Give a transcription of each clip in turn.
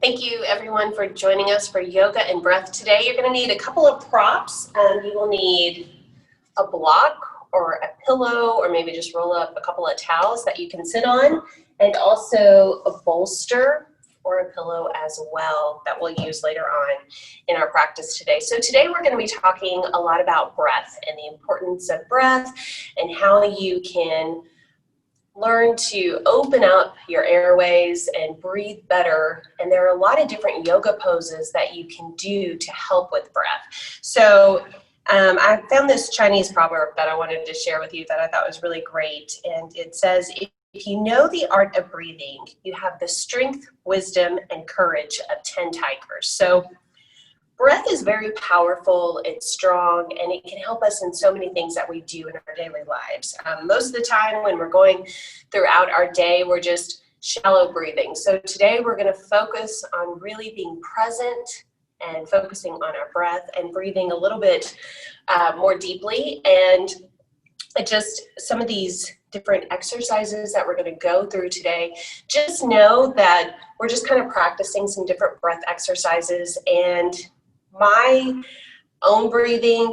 Thank you everyone for joining us for yoga and breath today. You're going to need a couple of props. You will need a block or a pillow, or maybe just roll up a couple of towels that you can sit on, and also a bolster or a pillow as well that we'll use later on in our practice today. So today we're going to be talking a lot about breath and the importance of breath and how you can learn to open up your airways and breathe better. And there are a lot of different yoga poses that you can do to help with breath. So I found this Chinese proverb that I wanted to share with you that I thought was really great. And it says, if you know the art of breathing, you have the strength, wisdom, and courage of 10 tigers. So breath is very powerful, it's strong, and it can help us in so many things that we do in our daily lives. Most of the time when we're going throughout our day, we're just shallow breathing. So today we're going to focus on really being present and focusing on our breath and breathing a little bit more deeply. And just some of these different exercises that we're going to go through today, just know that we're just kind of practicing some different breath exercises. And my own breathing,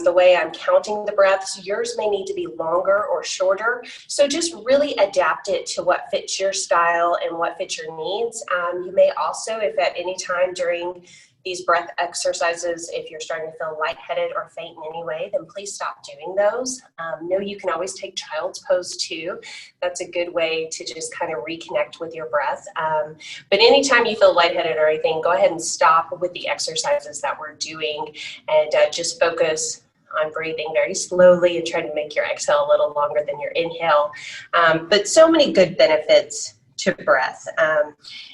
the way I'm counting the breaths, yours may need to be longer or shorter. So just really adapt it to what fits your style and what fits your needs. You may also, if at any time during these breath exercises, if you're starting to feel lightheaded or faint in any way, then please stop doing those. Know you can always take child's pose too. That's a good way to just kind of reconnect with your breath. But anytime you feel lightheaded or anything, go ahead and stop with the exercises that we're doing and just focus on breathing very slowly and try to make your exhale a little longer than your inhale. But so many good benefits to breath.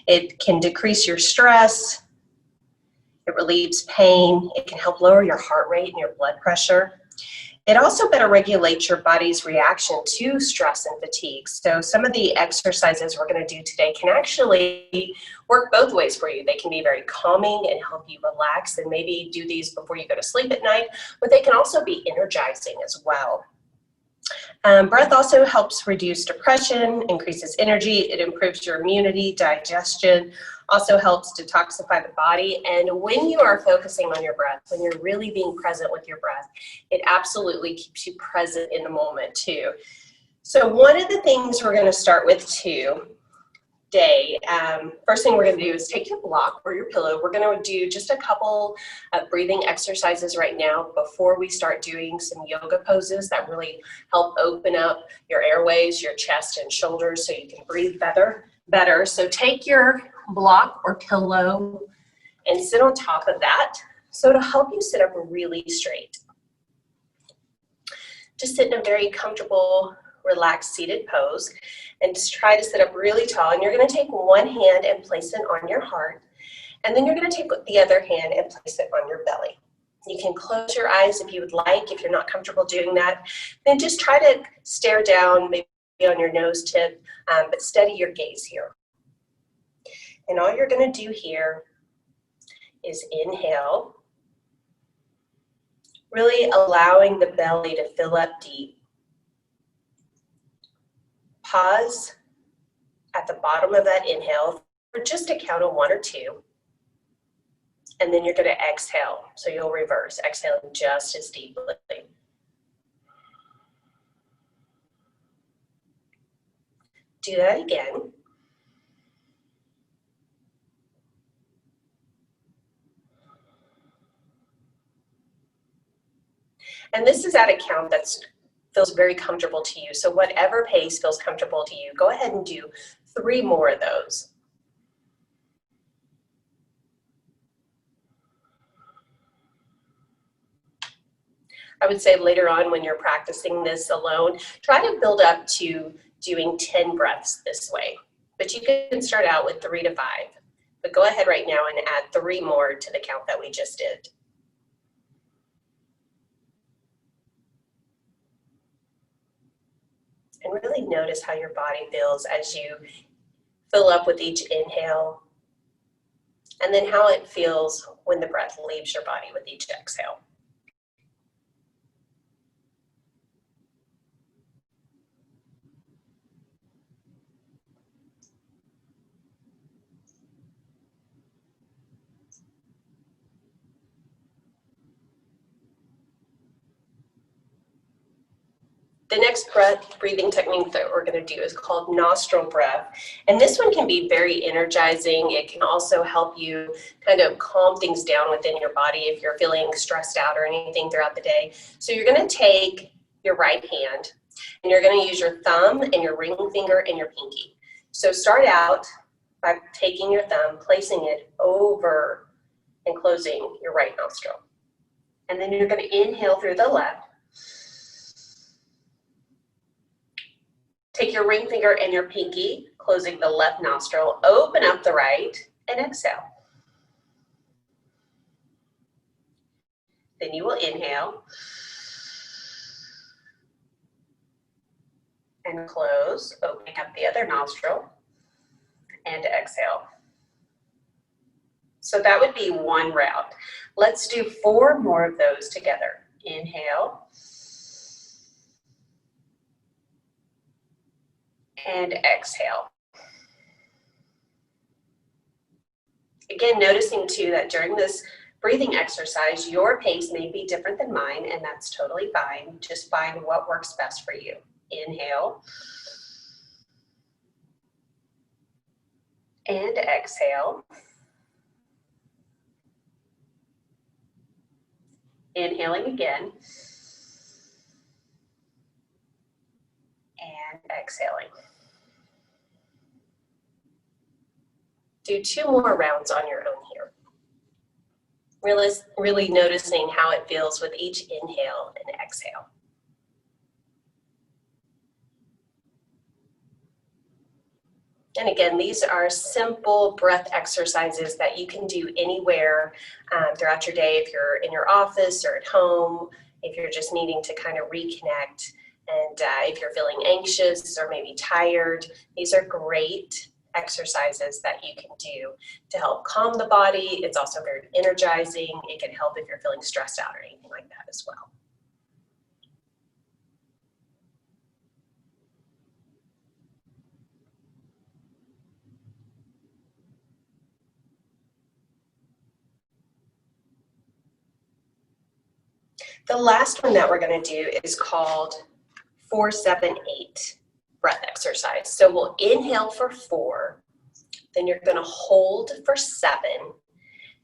It can decrease your stress. It relieves pain. It can help lower your heart rate and your blood pressure. It also better regulates your body's reaction to stress and fatigue. So some of the exercises we're going to do today can actually work both ways for you. They can be very calming and help you relax, and maybe do these before you go to sleep at night, but they can also be energizing as well. Breath also helps reduce depression, increases energy, it improves your immunity, digestion, also helps detoxify the body. And when you are focusing on your breath, when you're really being present with your breath, it absolutely keeps you present in the moment too. So one of the things we're going to start with today, first thing we're going to do is take your block or your pillow. We're going to do just a couple of breathing exercises right now before we start doing some yoga poses that really help open up your airways, your chest and shoulders so you can breathe better. So take your block or pillow and sit on top of that. So to help you sit up really straight, just sit in a very comfortable, relaxed seated pose, and just try to sit up really tall. And you're going to take one hand and place it on your heart, and then you're going to take the other hand and place it on your belly. You can close your eyes if you would like. If you're not comfortable doing that, then just try to stare down, maybe on your nose tip, but steady your gaze here. And all you're going to do here is inhale, really allowing the belly to fill up deep. Pause at the bottom of that inhale for just a count of 1 or 2. And then you're going to exhale. So you'll reverse, exhaling just as deeply. Do that again. And this is at a count that feels very comfortable to you. So whatever pace feels comfortable to you, go ahead and do 3 more of those. I would say later on when you're practicing this alone, try to build up to doing 10 breaths this way. But you can start out with 3 to 5. But go ahead right now and add 3 more to the count that we just did. And really notice how your body feels as you fill up with each inhale, and then how it feels when the breath leaves your body with each exhale. The next breathing technique that we're going to do is called nostril breath. And this one can be very energizing. It can also help you kind of calm things down within your body if you're feeling stressed out or anything throughout the day. So you're going to take your right hand and you're going to use your thumb and your ring finger and your pinky. So start out by taking your thumb, placing it over and closing your right nostril. And then you're going to inhale through the left. Take your ring finger and your pinky, closing the left nostril, open up the right, and exhale. Then you will inhale and close, opening up the other nostril, and exhale. So that would be one round. Let's do 4 more of those together. Inhale. And exhale. Again, noticing too that during this breathing exercise, your pace may be different than mine, and that's totally fine. Just find what works best for you. Inhale. And exhale. Inhaling again. And exhaling. Do 2 more rounds on your own here. Really noticing how it feels with each inhale and exhale. And again, these are simple breath exercises that you can do anywhere throughout your day, if you're in your office or at home, if you're just needing to kind of reconnect, and if you're feeling anxious or maybe tired. These are great exercises that you can do to help calm the body. It's also very energizing. It can help if you're feeling stressed out or anything like that as well. The last one that we're going to do is called 4-7-8 breath exercise. So we'll inhale for 4, then you're going to hold for 7,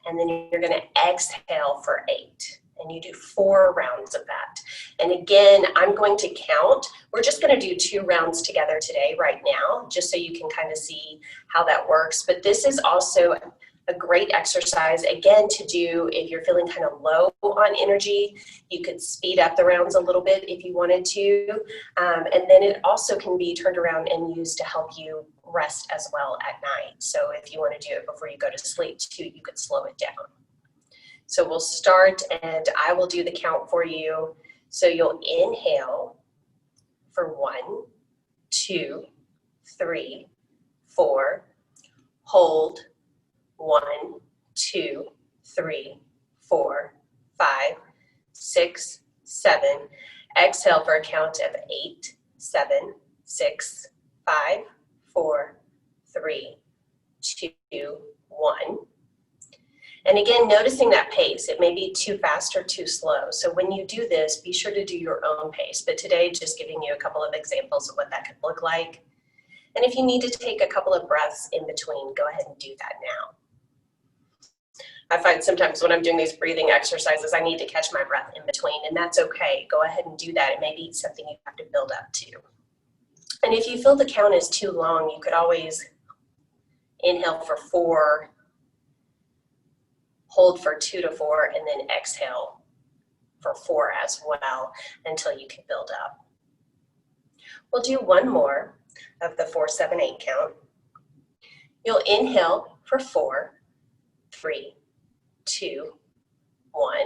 and then you're going to exhale for 8. And you do 4 rounds of that. And again, I'm going to count. We're just going to do 2 rounds together today, right now, just so you can kind of see how that works. But this is also a great exercise, again, to do if you're feeling kind of low on energy. You could speed up the rounds a little bit if you wanted to. And then it also can be turned around and used to help you rest as well at night. So if you want to do it before you go to sleep too, you could slow it down. So we'll start, and I will do the count for you. So you'll inhale for 1, 2, 3, 4, hold, 1, 2, 3, 4, 5, 6, 7. Exhale for a count of 8, 7, 6, 5, 4, 3, 2, 1. And again, noticing that pace, it may be too fast or too slow. So when you do this, be sure to do your own pace. But today, just giving you a couple of examples of what that could look like. And if you need to take a couple of breaths in between, go ahead and do that now. I find sometimes when I'm doing these breathing exercises, I need to catch my breath in between, and that's okay. Go ahead and do that. It may be something you have to build up to. And if you feel the count is too long, you could always inhale for 4, hold for 2 to 4, and then exhale for 4 as well until you can build up. We'll do 1 more of the 4-7-8 count. You'll inhale for 4, 3, 2, 1,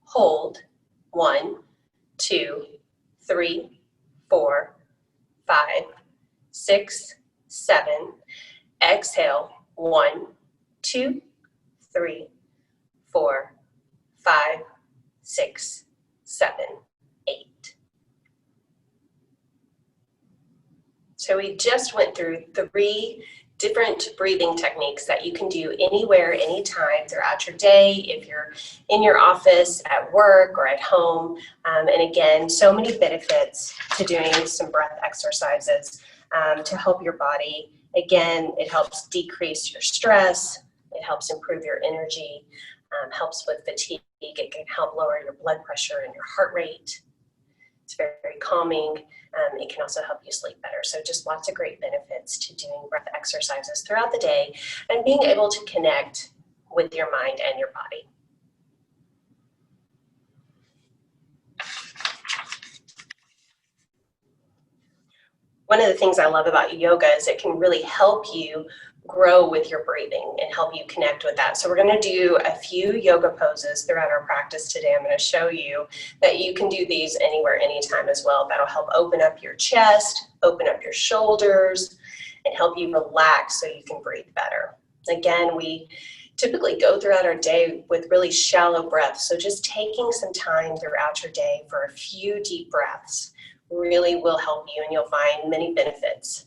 hold, 1, 2, 3, 4, 5, 6, 7, exhale, 1, 2, 3, 4, 5, 6, 7, 8. So we just went through 3 different breathing techniques that you can do anywhere, anytime throughout your day, if you're in your office, at work, or at home. And again, so many benefits to doing some breath exercises to help your body. Again, it helps decrease your stress, it helps improve your energy, helps with fatigue, it can help lower your blood pressure and your heart rate. It's very, very calming. It can also help you sleep better. So just lots of great benefits to doing breath exercises throughout the day and being able to connect with your mind and your body. One of the things I love about yoga is it can really help you grow with your breathing and help you connect with that. So we're going to do a few yoga poses throughout our practice today. I'm going to show you that you can do these anywhere, anytime as well. That'll help open up your chest, open up your shoulders, and help you relax so you can breathe better. Again, we typically go throughout our day with really shallow breaths. So just taking some time throughout your day for a few deep breaths really will help you, and you'll find many benefits.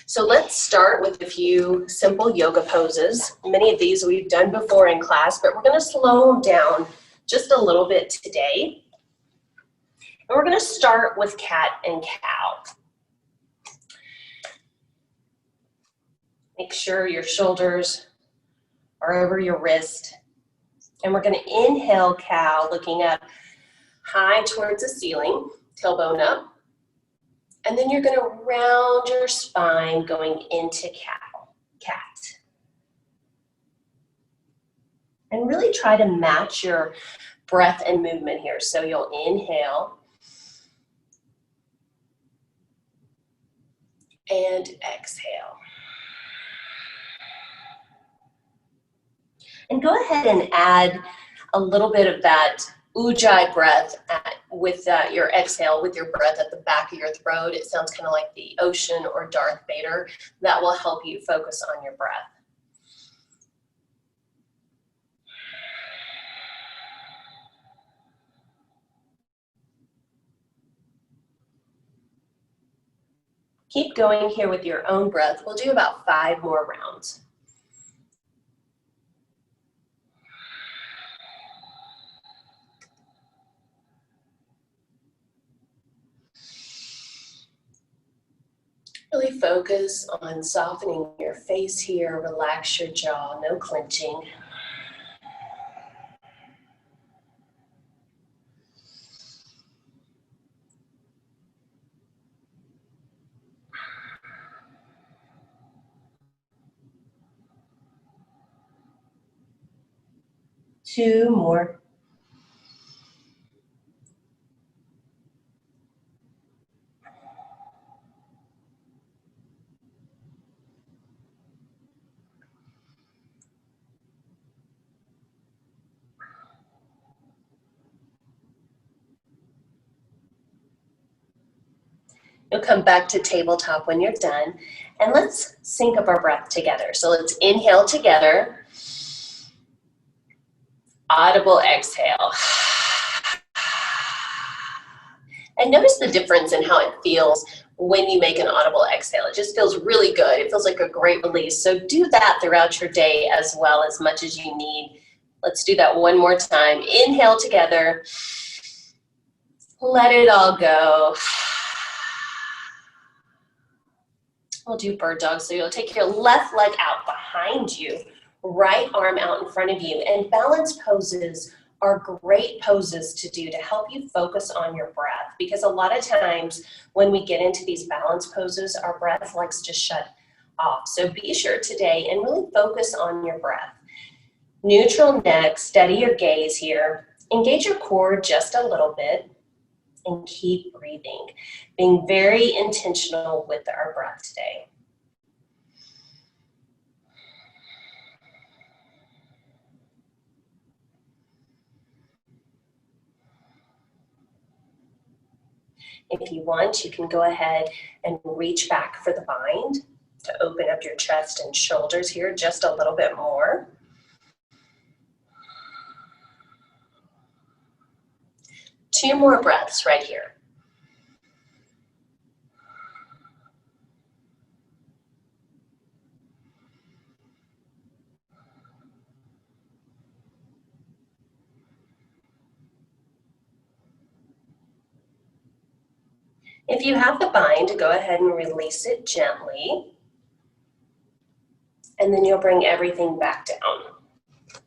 So let's start with a few simple yoga poses. Many of these we've done before in class, but we're going to slow them down just a little bit today. And we're going to start with cat and cow. Make sure your shoulders are over your wrist. And we're going to inhale cow, looking up high towards the ceiling, tailbone up. And then you're going to round your spine going into cat. And really try to match your breath and movement here. So you'll inhale and exhale. And go ahead and add a little bit of that Ujjayi breath with your exhale, with your breath at the back of your throat. It sounds kind of like the ocean or Darth Vader. That will help you focus on your breath. Keep going here with your own breath. We'll do about 5 more rounds. Really focus on softening your face here. Relax your jaw, no clenching. Two more. You'll come back to tabletop when you're done, and let's sync up our breath together. So let's inhale together. Audible exhale. And notice the difference in how it feels when you make an audible exhale. It just feels really good. It feels like a great release. So do that throughout your day as well, as much as you need. Let's do that one more time. Inhale together. Let it all go. We'll do bird dog. So you'll take your left leg out behind you, right arm out in front of you. And balance poses are great poses to do to help you focus on your breath, because a lot of times when we get into these balance poses, our breath likes to shut off. So be sure today and really focus on your breath. Neutral neck, steady your gaze here. Engage your core just a little bit and keep breathing, being very intentional with our breath today. If you want, you can go ahead and reach back for the bind to open up your chest and shoulders here just a little bit more. Two more breaths right here. If you have the bind, go ahead and release it gently. And then you'll bring everything back down.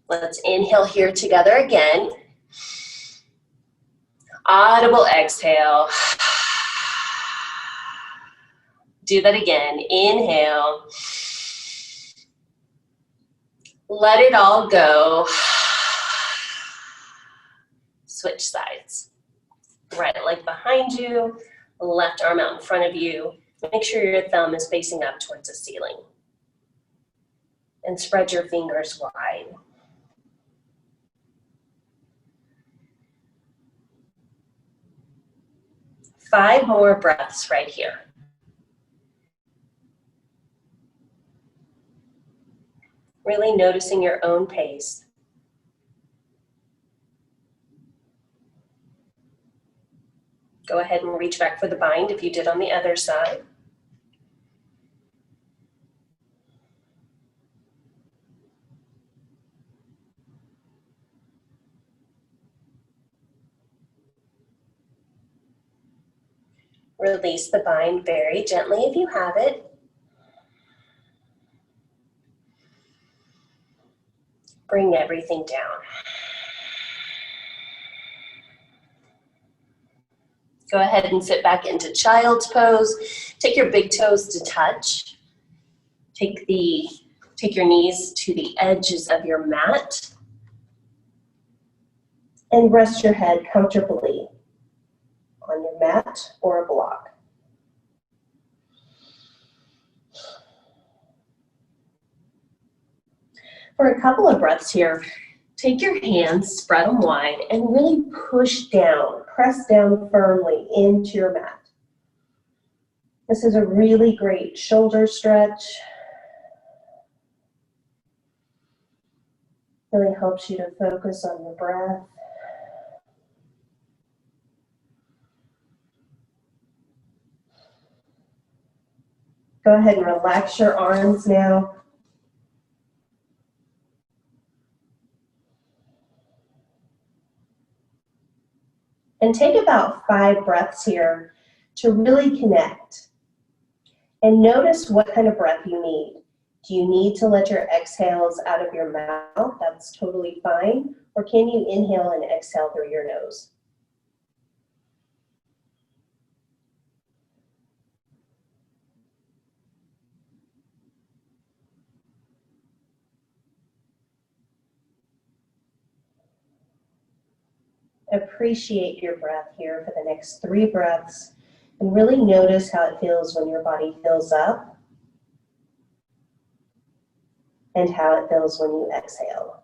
Let's inhale here together again. Audible exhale. Do that again. Inhale. Let it all go. Switch sides. Right leg behind you, left arm out in front of you. Make sure your thumb is facing up towards the ceiling. And spread your fingers wide. Five more breaths right here. Really noticing your own pace. Go ahead and reach back for the bind if you did on the other side. Release the bind very gently if you have it. Bring everything down. Go ahead and sit back into child's pose. Take your big toes to touch. Take your knees to the edges of your mat. And rest your head comfortably on your mat or a block. For a couple of breaths here, take your hands, spread them wide, and really push down, press down firmly into your mat. This is a really great shoulder stretch. Really helps you to focus on your breath. Go ahead and relax your arms now. And take about 5 breaths here to really connect. And notice what kind of breath you need. Do you need to let your exhales out of your mouth? That's totally fine. Or can you inhale and exhale through your nose? Appreciate your breath here for the next 3 breaths and really notice how it feels when your body fills up and how it feels when you exhale.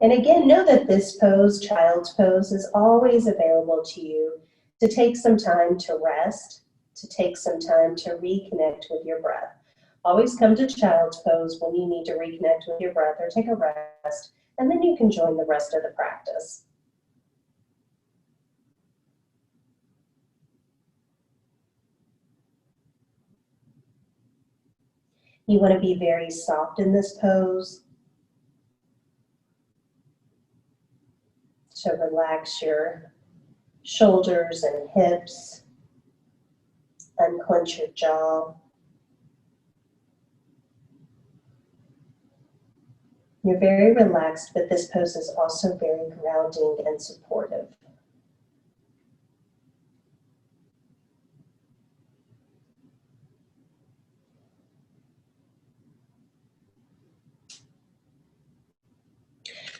And again, know that this pose, child's pose, is always available to you to take some time to rest, to take some time to reconnect with your breath. Always come to child's pose when you need to reconnect with your breath or take a rest, and then you can join the rest of the practice. You want to be very soft in this pose. So relax your shoulders and hips, unclench your jaw. You're very relaxed, but this pose is also very grounding and supportive.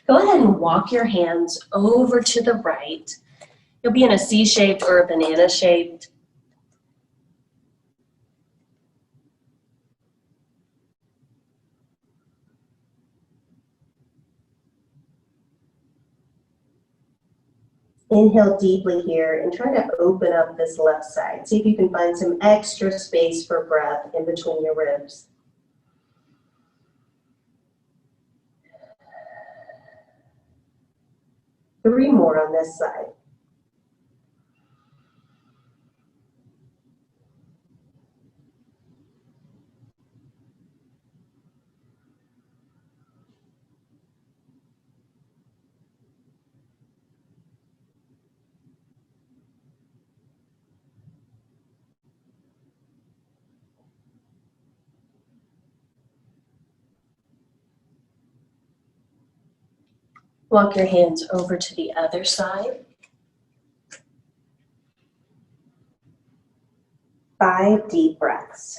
Go ahead and walk your hands over to the right. You'll be in a C-shaped or a banana-shaped. Inhale deeply here and try to open up this left side. See if you can find some extra space for breath in between your ribs. Three more on this side. Walk your hands over to the other side. 5 deep breaths.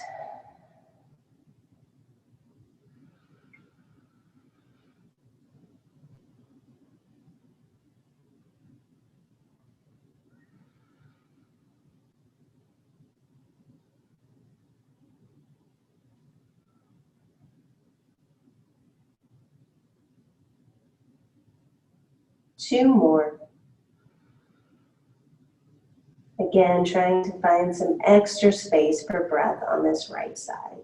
Two more. Again, trying to find some extra space for breath on this right side.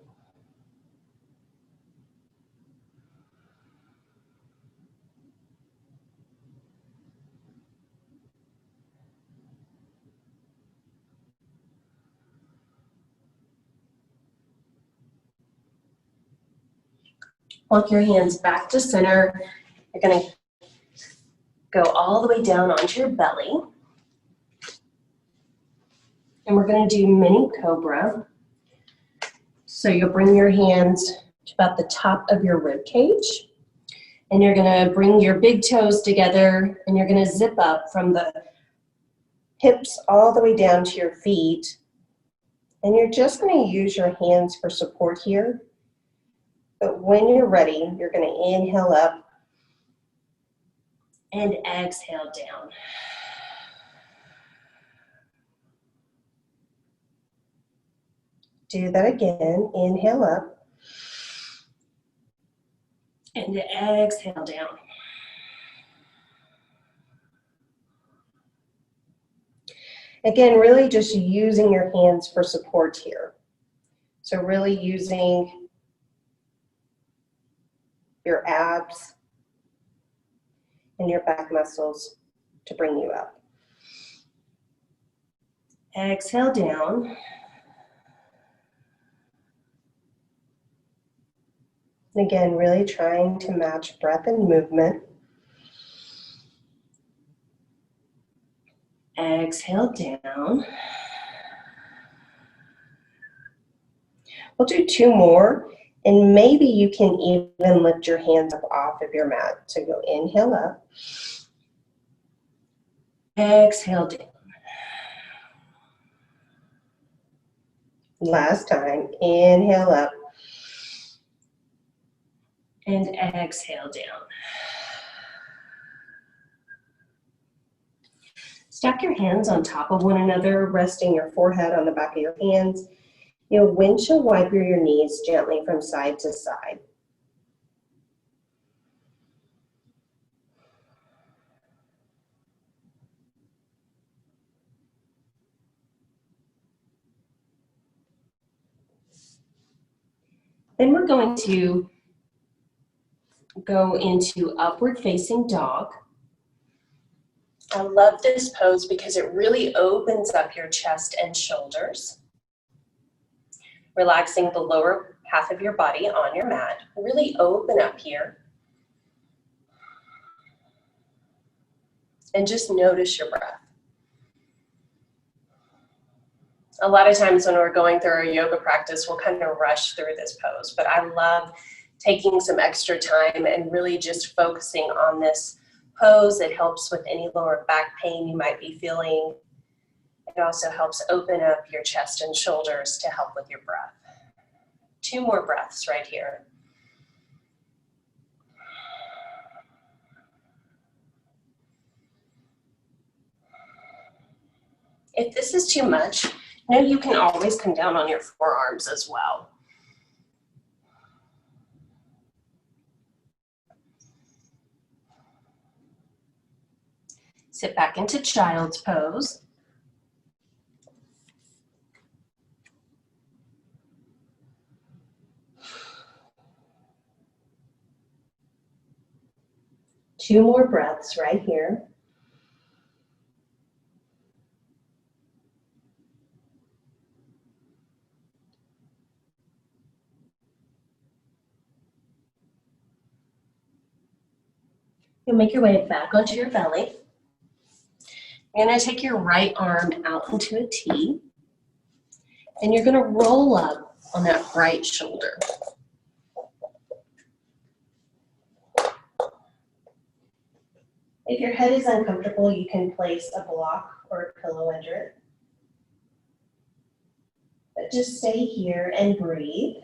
Walk your hands back to center. You're going to go all the way down onto your belly. And we're going to do mini cobra. So you'll bring your hands to about the top of your rib cage. And you're going to bring your big toes together and you're going to zip up from the hips all the way down to your feet. And you're just going to use your hands for support here. But when you're ready, you're going to inhale up and exhale down. Do that again. Inhale up and exhale down. Again, really just using your hands for support here. So really using your abs and your back muscles to bring you up. Exhale down. Again, really trying to match breath and movement. Exhale down. We'll do 2 more, and maybe you can even lift your hands up off of your mat. So go inhale up. Exhale down. Last time, inhale up. And exhale down. Stack your hands on top of one another, resting your forehead on the back of your hands. You'll windshield wiper your knees gently from side to side. Then we're going to go into upward facing dog. I love this pose because it really opens up your chest and shoulders, relaxing the lower half of your body on your mat. Really open up here. And just notice your breath. A lot of times when we're going through our yoga practice, we'll kind of rush through this pose, but I love taking some extra time and really just focusing on this pose. It helps with any lower back pain you might be feeling. It also helps open up your chest and shoulders to help with your breath. 2 more breaths right here. If this is too much, you can always come down on your forearms as well. Sit back into child's pose. Two more breaths right here. You'll make your way back onto your belly. You're going to take your right arm out into a T, and you're going to roll up on that right shoulder. If your head is uncomfortable, you can place a block or a pillow under it. But just stay here and breathe.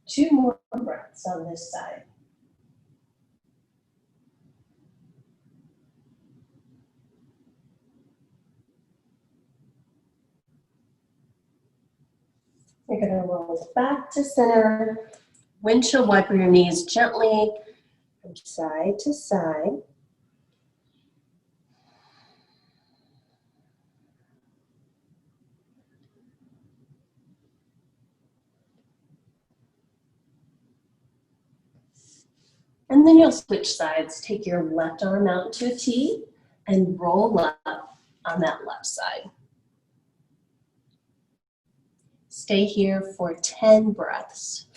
Two more breaths on this side. You're going to roll back to center. Windshield wiper your knees gently from side to side. And then you'll switch sides. Take your left arm out into a T and roll up on that left side. Stay here for 10 breaths.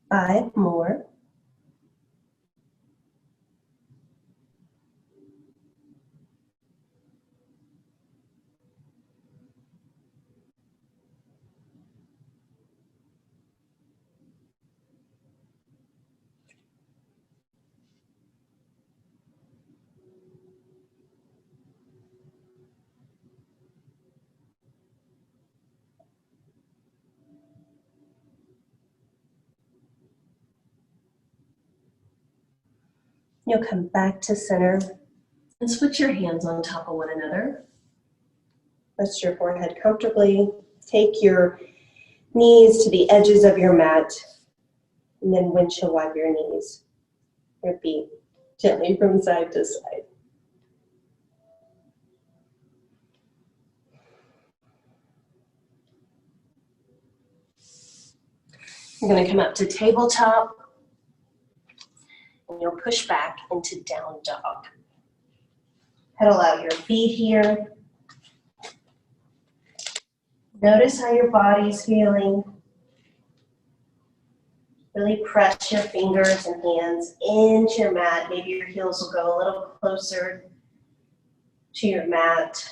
Five more. You'll come back to center and switch your hands on top of one another. Rest your forehead comfortably. Take your knees to the edges of your mat and then windshield wipe your knees. Your feet gently from side to side. You're going to come up to tabletop and you'll push back into down dog. Pedal out your feet here. Notice how your body's feeling. Really press your fingers and hands into your mat. Maybe your heels will go a little closer to your mat.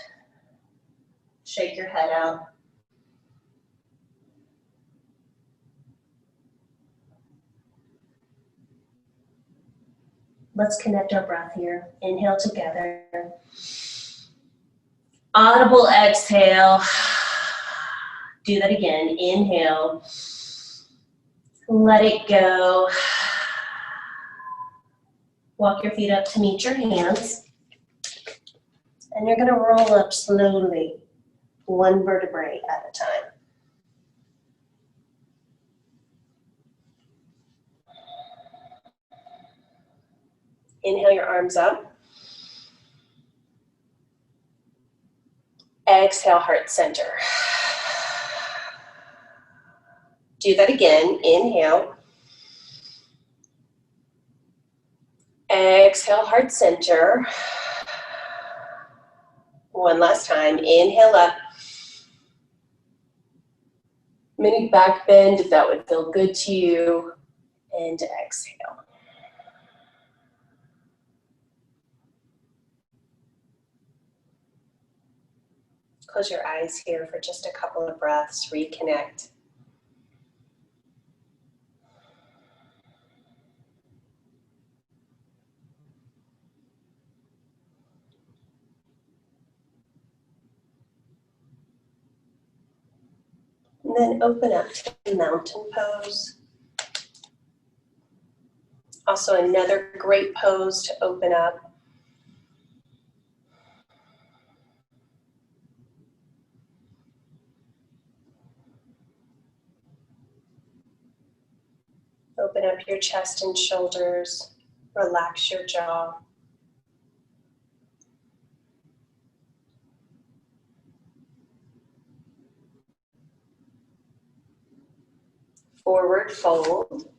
Shake your head out. Let's connect our breath here. Inhale together. Audible exhale. Do that again. Inhale. Let it go. Walk your feet up to meet your hands. And you're going to roll up slowly, one vertebrae at a time. Inhale your arms up. Exhale, heart center. Do that again. Inhale. Exhale, heart center. One last time. Inhale up. Mini back bend if that would feel good to you. And exhale. Close your eyes here for just a couple of breaths. Reconnect. And then open up to mountain pose. Also another great pose to open up. Open up your chest and shoulders. Relax your jaw. Forward fold.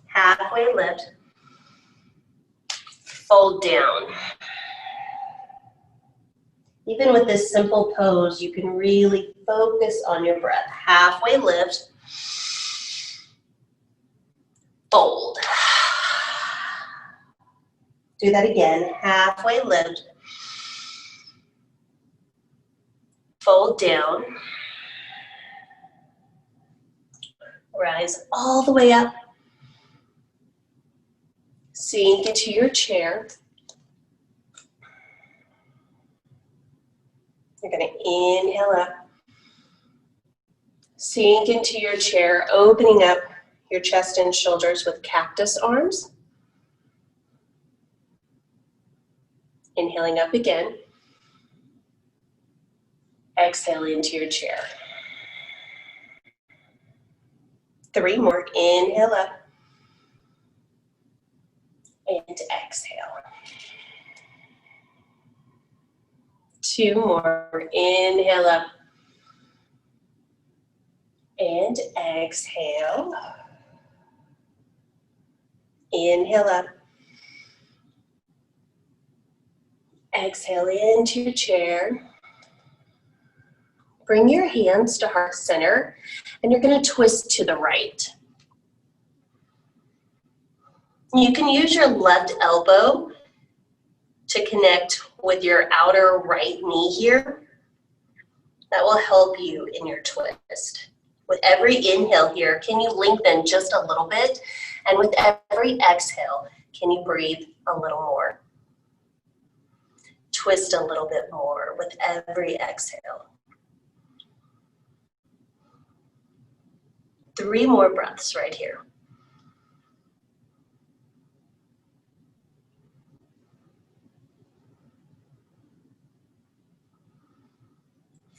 Halfway lift. Fold down. Even with this simple pose, you can really focus on your breath. Halfway lift. Fold. Do that again. Halfway lift. Fold down. Rise all the way up. Sink into your chair. You're going to inhale up. Sink into your chair, opening up your chest and shoulders with cactus arms. Inhaling up again. Exhale into your chair. 3 more. Inhale up. And exhale. 2 more. Inhale up. And exhale. Inhale up. Exhale into your chair. Bring your hands to heart center, and you're going to twist to the right. You can use your left elbow to connect with your outer right knee here. That will help you in your twist. With every inhale here, can you lengthen just a little bit? And with every exhale, can you breathe a little more? Twist a little bit more with every exhale. 3 more breaths right here.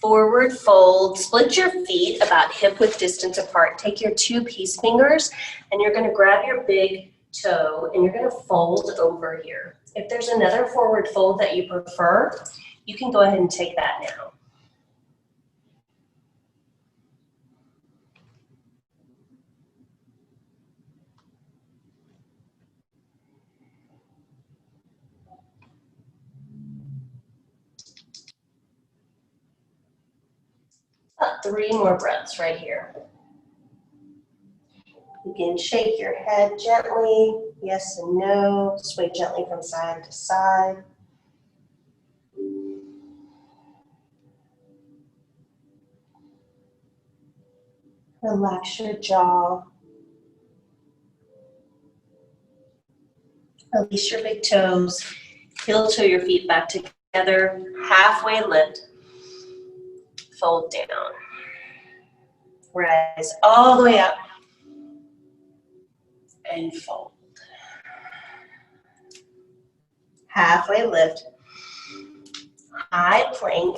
Forward fold, split your feet about hip width distance apart. Take your 2 peace fingers and you're gonna grab your big toe and you're gonna fold over here. If there's another forward fold that you prefer, you can go ahead and take that now. About 3 more breaths right here. You can shake your head gently, yes and no, sway gently from side to side. Relax your jaw. Release your big toes. Heel toe your feet back together. Halfway lift. Fold down. Rise all the way up. And fold. Halfway lift. High plank.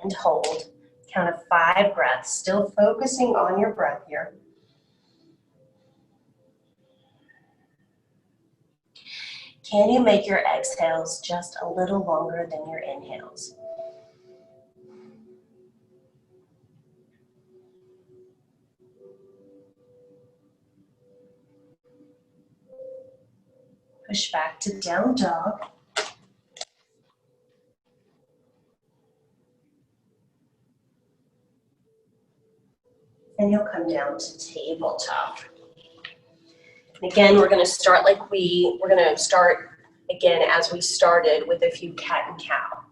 And hold. Count of 5 breaths. Still focusing on your breath here. Can you make your exhales just a little longer than your inhales? Push back to down dog. And you'll come down to tabletop. And again, we're going to start again as we started with a few cat and cow.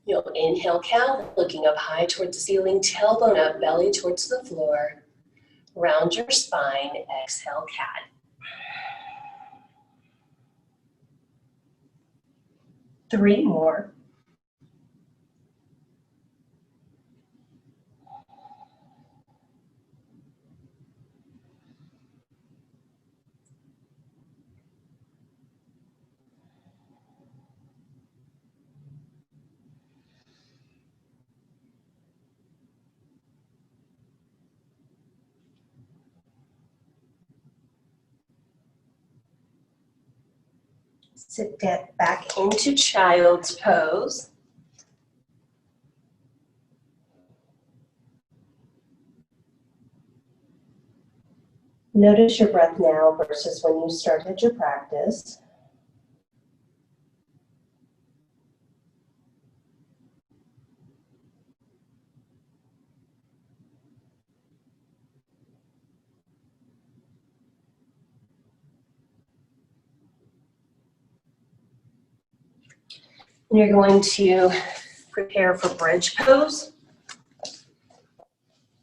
You'll inhale cow, looking up high towards the ceiling, tailbone up, belly towards the floor. Round your spine, exhale cat. Three more. Sit back into child's pose. Notice your breath now versus when you started your practice. And you're going to prepare for bridge pose.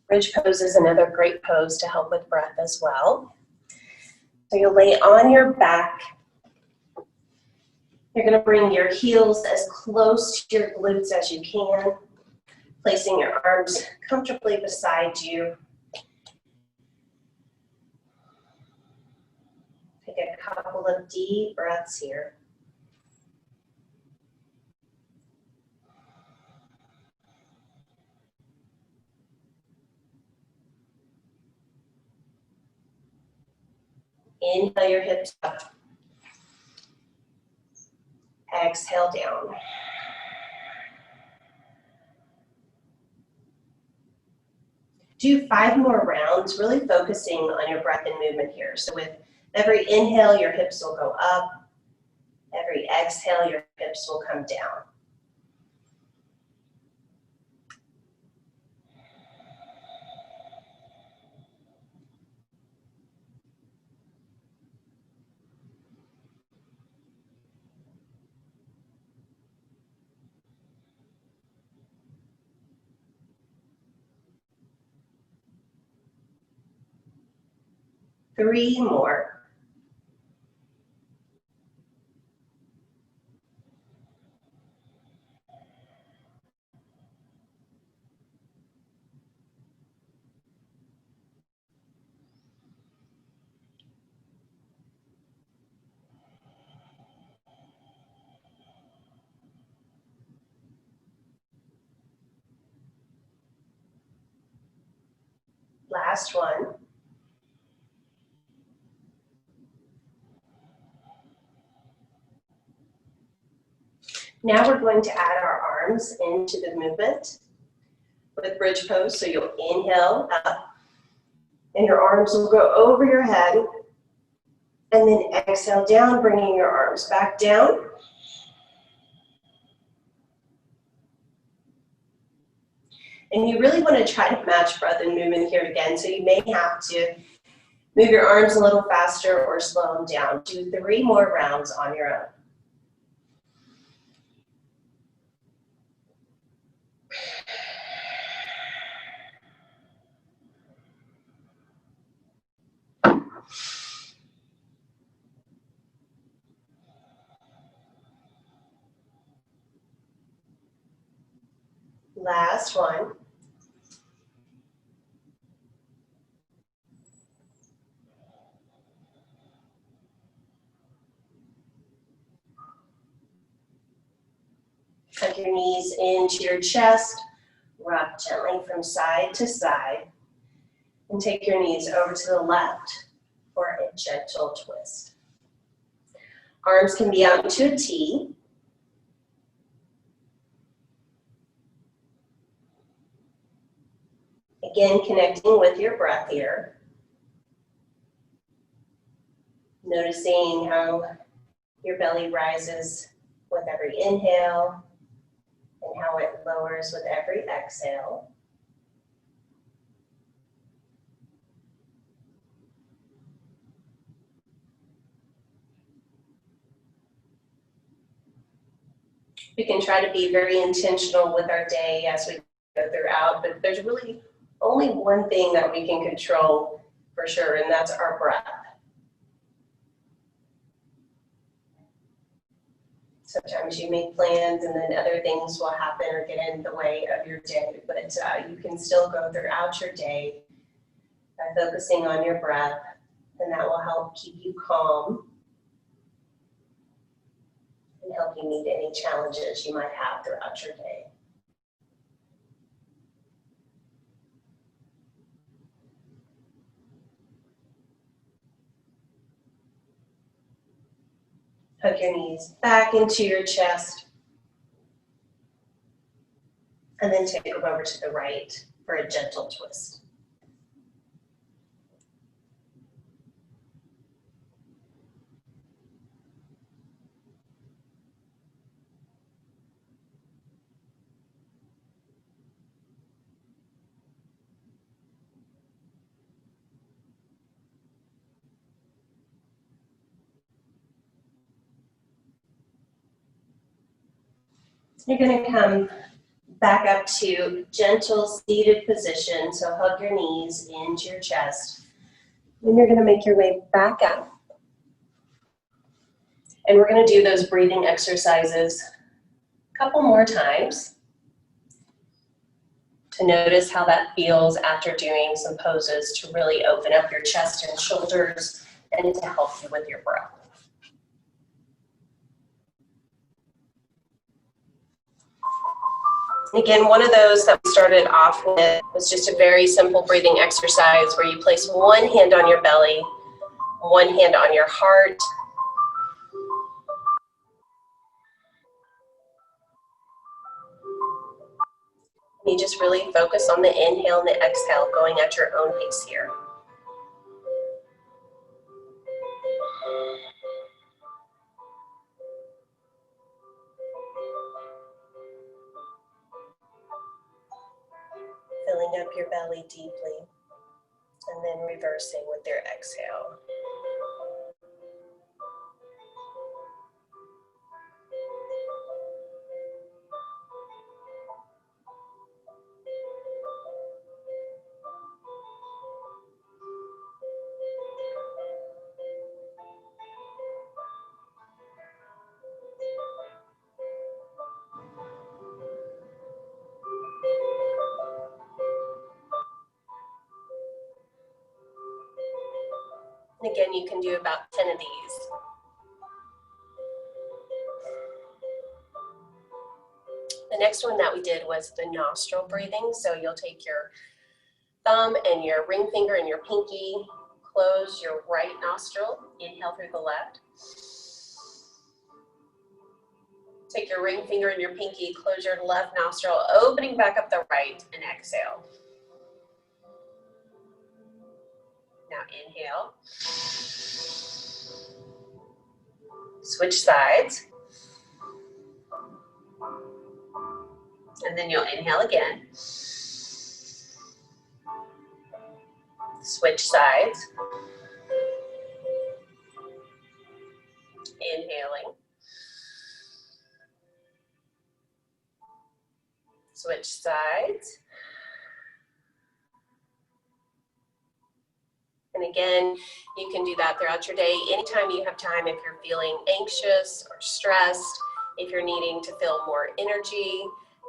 Bridge pose is another great pose to help with breath as well. So you'll lay on your back. You're going to bring your heels as close to your glutes as you can, placing your arms comfortably beside you. Take a couple of deep breaths here. Inhale your hips up. Exhale down. Do 5 more rounds, really focusing on your breath and movement here. So with every inhale, your hips will go up. Every exhale, your hips will come down. Three more. Last one. Now we're going to add our arms into the movement with bridge pose. So you'll inhale up, and your arms will go over your head, and then exhale down, bringing your arms back down. And you really want to try to match breath and movement here again, so you may have to move your arms a little faster or slow them down. Do 3 more rounds on your own. Last one. Tuck your knees into your chest, rock gently from side to side, and take your knees over to the left for a gentle twist. Arms can be out into a T. Again, connecting with your breath here. Noticing how your belly rises with every inhale and how it lowers with every exhale. We can try to be very intentional with our day as we go throughout, but there's really only one thing that we can control for sure, and that's our breath. Sometimes you make plans and then other things will happen or get in the way of your day, but you can still go throughout your day by focusing on your breath, and that will help keep you calm and help you meet any challenges you might have throughout your day. Hug your knees back into your chest. And then take them over to the right for a gentle twist. You're going to come back up to gentle seated position. So hug your knees into your chest. Then you're going to make your way back up. And we're going to do those breathing exercises a couple more times to notice how that feels after doing some poses to really open up your chest and shoulders and to help you with your breath. Again, one of those that we started off with was just a very simple breathing exercise where you place one hand on your belly, one hand on your heart. And you just really focus on the inhale and the exhale, going at your own pace here. Filling up your belly deeply, and then reversing with your exhale. And again, you can do about 10 of these. The next one that we did was the nostril breathing. So you'll take your thumb and your ring finger and your pinky, close your right nostril, inhale through the left. Take your ring finger and your pinky, close your left nostril, opening back up the right, and exhale. Now inhale. Switch sides. And then you'll inhale again. Switch sides. Inhaling. Switch sides. And again, you can do that throughout your day. Anytime you have time, if you're feeling anxious or stressed, if you're needing to feel more energy,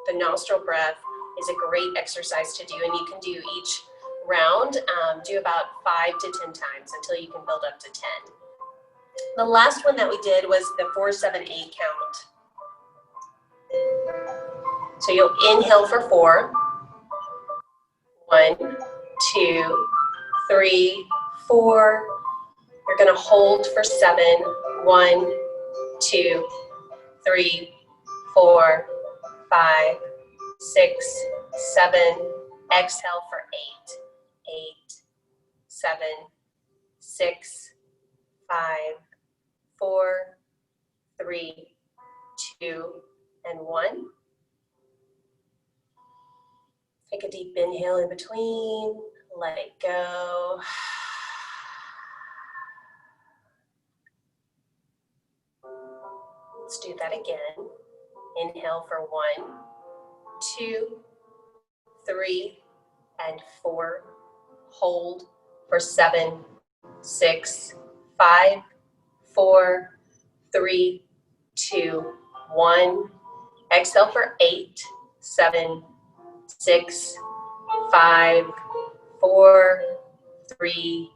the nostril breath is a great exercise to do. And you can do each round, do about 5 to 10 times until you can build up to 10. The last one that we did was the 4, 7, 8 count. So you'll inhale for 4. 1, 2, 3, 4. You're going to hold for 7. 1, 2, 3, 4, 5, 6, 7. Exhale for 8. 8, 7, 6, 5, 4, 3, 2, and 1. Take a deep inhale in between. Let it go. Let's do that again. Inhale for 1, 2, 3, and 4. Hold for 7, 6, 5, 4, 3, 2, 1. Exhale for 8, 7, 6, 5, 4, 3,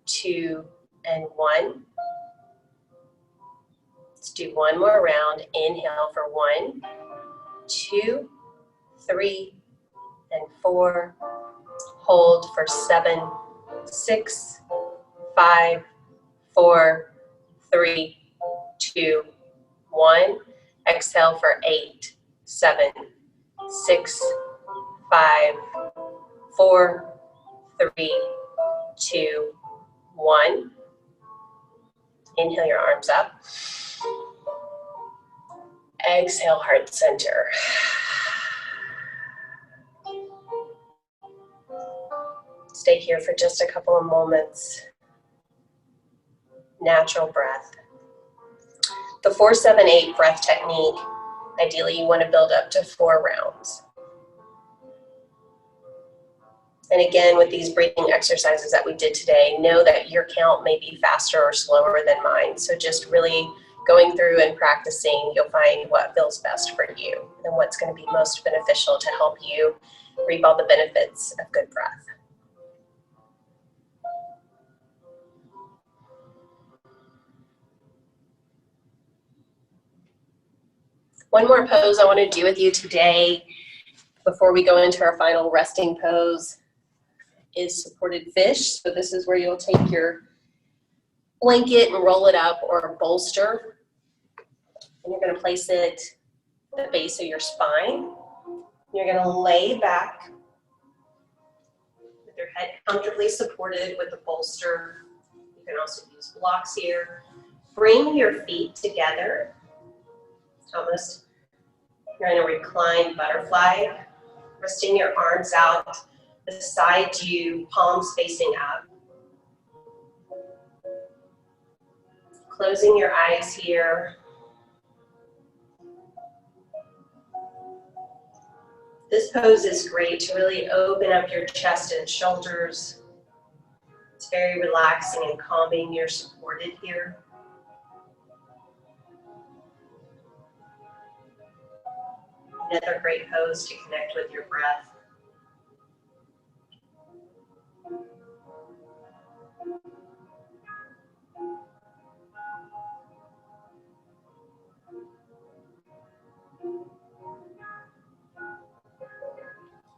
2, and 1. Let's do one more round. Inhale for 1, 2, 3, and 4. Hold for 7, 6, 5, 4, 3, 2, 1. Exhale for 8, 7, 6, 5, 4, 3, 2, 1. Inhale your arms up. Exhale, heart center. Stay here for just a couple of moments. Natural breath. The 4-7-8 breath technique, ideally you want to build up to 4 rounds. And again, with these breathing exercises that we did today, know that your count may be faster or slower than mine. So just really going through and practicing, you'll find what feels best for you and what's going to be most beneficial to help you reap all the benefits of good breath. One more pose I want to do with you today before we go into our final resting pose is supported fish. So this is where you'll take your blanket and roll it up, or a bolster, and you're going to place it at the base of your spine. You're going to lay back with your head comfortably supported with the bolster. You can also use blocks here. Bring your feet together. Almost you're in a reclined butterfly, resting your arms out beside you, palms facing up. Closing your eyes here. This pose is great to really open up your chest and shoulders. It's very relaxing and calming. You're supported here. Another great pose to connect with your breath.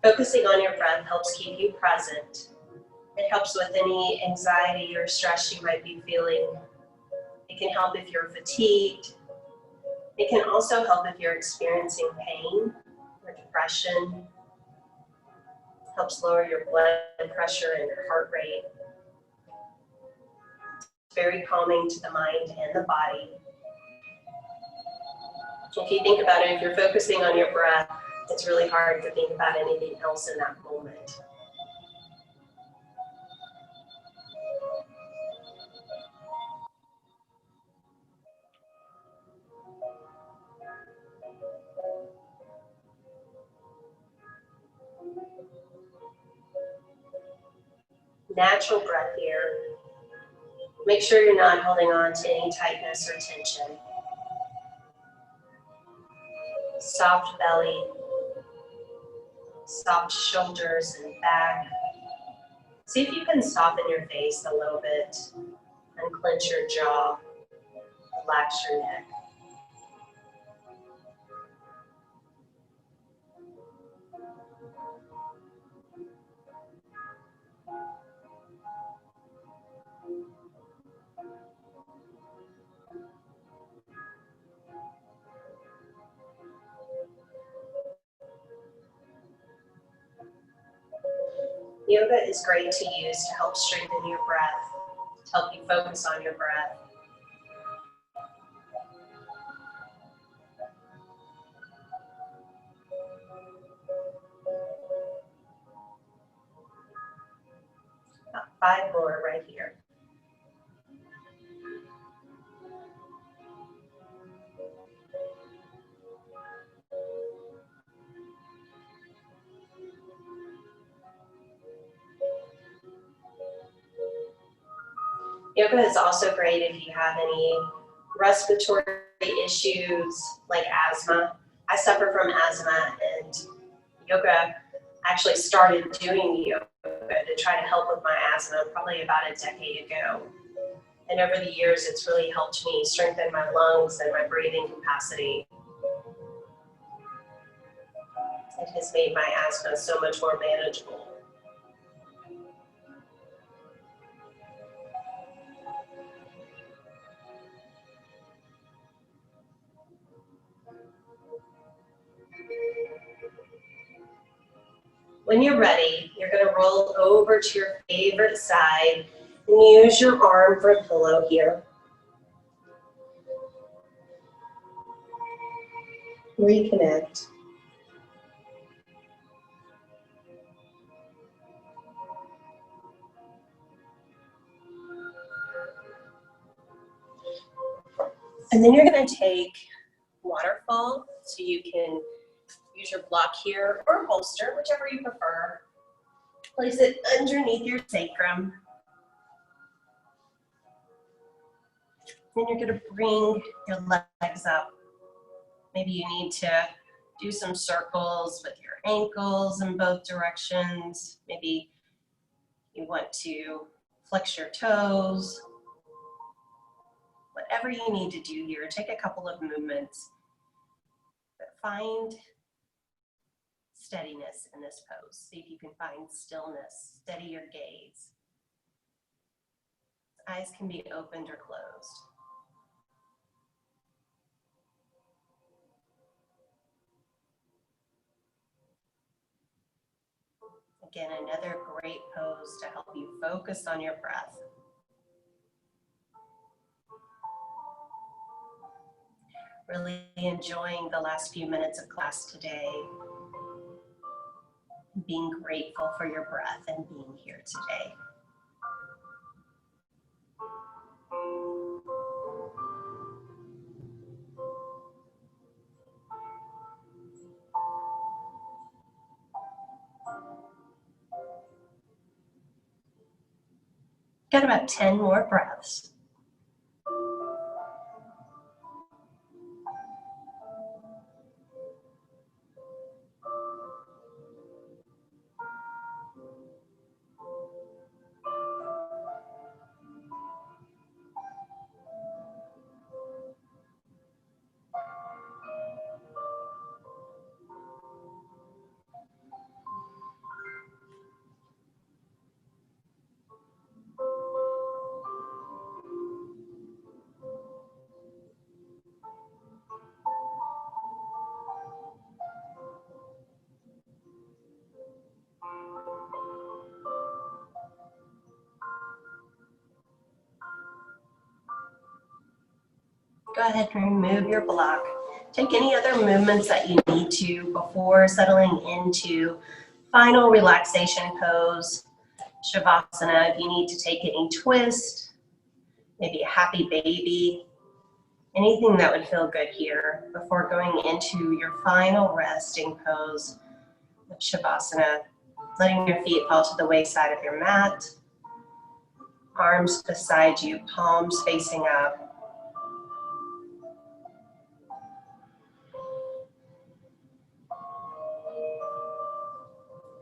Focusing on your breath helps keep you present. It helps with any anxiety or stress you might be feeling. It can help if you're fatigued. It can also help if you're experiencing pain or depression. It helps lower your blood pressure and your heart rate. It's very calming to the mind and the body. If you think about it, if you're focusing on your breath, it's really hard to think about anything else in that moment. Natural breath here. Make sure you're not holding on to any tightness or tension. Soft belly, soft shoulders and back. See if you can soften your face a little bit and clench your jaw, relax your neck. Yoga is great to use to help strengthen your breath, to help you focus on your breath. About 5 more right here. Yoga is also great if you have any respiratory issues like asthma. I suffer from asthma, and yoga actually started doing yoga to try to help with my asthma probably about a decade ago. And over the years, it's really helped me strengthen my lungs and my breathing capacity. It has made my asthma so much more manageable. When you're ready, you're going to roll over to your favorite side and use your arm for a pillow here. Reconnect. And then you're going to take waterfall, so you can use your block here or bolster, whichever you prefer. Place it underneath your sacrum. Then you're going to bring your legs up. Maybe you need to do some circles with your ankles in both directions. Maybe you want to flex your toes. Whatever you need to do here, take a couple of movements, but find steadiness in this pose. See if you can find stillness, steady your gaze. Eyes can be opened or closed. Again, another great pose to help you focus on your breath. Really enjoying the last few minutes of class today. Being grateful for your breath and being here today. Got about 10 more breaths. Go ahead and remove your block. Take any other movements that you need to before settling into final relaxation pose, Shavasana. If you need to take any twist, maybe a happy baby, anything that would feel good here before going into your final resting pose of Shavasana. Letting your feet fall to the waist-side of your mat, arms beside you, palms facing up.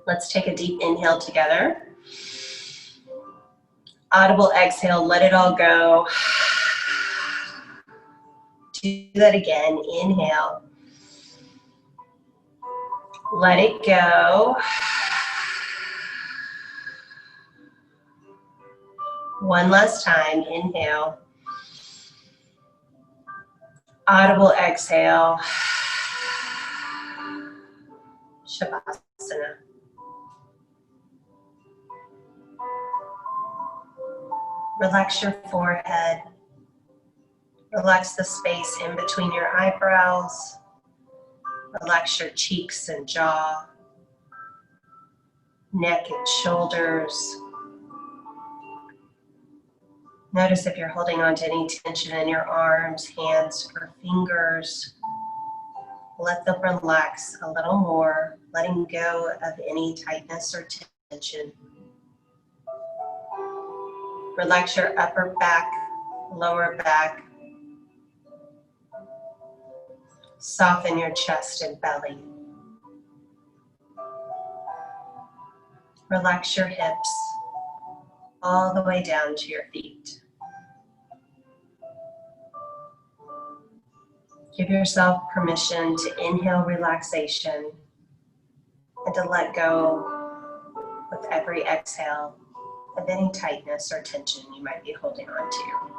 Let's take a deep inhale together. Audible exhale, let it all go. Do that again, inhale. Let it go. One last time, inhale. Audible exhale. Shavasana. Relax your forehead. Relax the space in between your eyebrows. Relax your cheeks and jaw, neck and shoulders. Notice if you're holding on to any tension in your arms, hands, or fingers. Let them relax a little more, letting go of any tightness or tension. Relax your upper back, lower back. Soften your chest and belly. Relax your hips all the way down to your feet. Give yourself permission to inhale relaxation and to let go with every exhale of any tightness or tension you might be holding on to.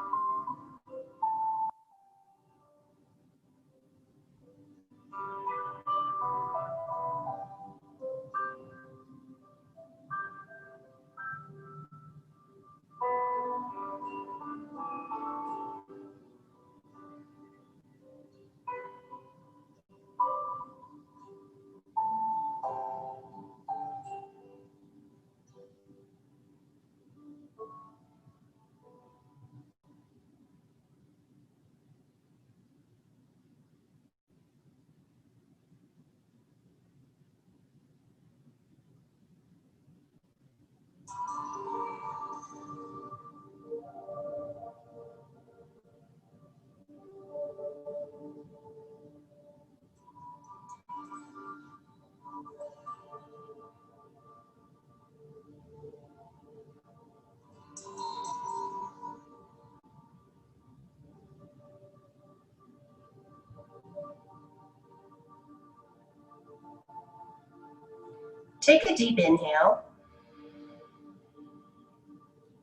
Take a deep inhale.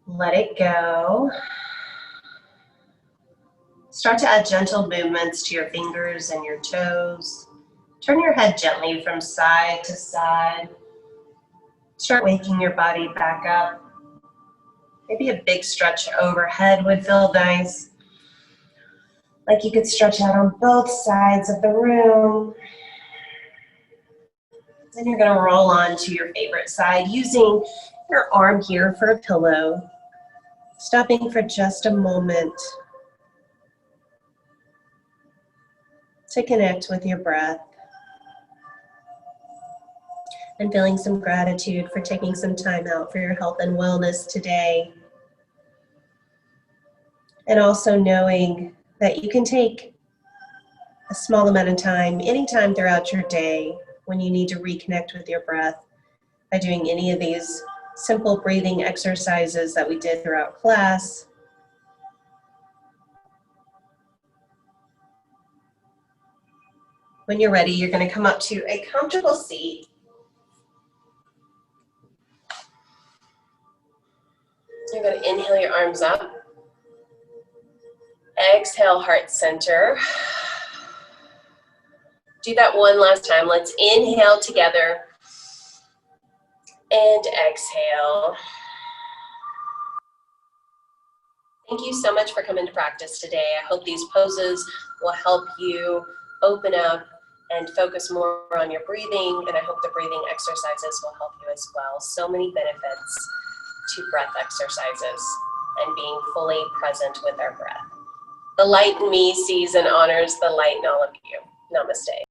Let it go. Start to add gentle movements to your fingers and your toes. Turn your head gently from side to side. Start waking your body back up. Maybe a big stretch overhead would feel nice. Like you could stretch out on both sides of the room. Then you're going to roll on to your favorite side using your arm here for a pillow. Stopping for just a moment to connect with your breath. And feeling some gratitude for taking some time out for your health and wellness today. And also knowing that you can take a small amount of time, anytime throughout your day, when you need to reconnect with your breath by doing any of these simple breathing exercises that we did throughout class. When you're ready, you're going to come up to a comfortable seat. You're going to inhale your arms up. Exhale, heart center. Do that one last time. Let's inhale together. And exhale. Thank you so much for coming to practice today. I hope these poses will help you open up and focus more on your breathing, and I hope the breathing exercises will help you as well. So many benefits to breath exercises and being fully present with our breath. The light in me sees and honors the light in all of you. Namaste.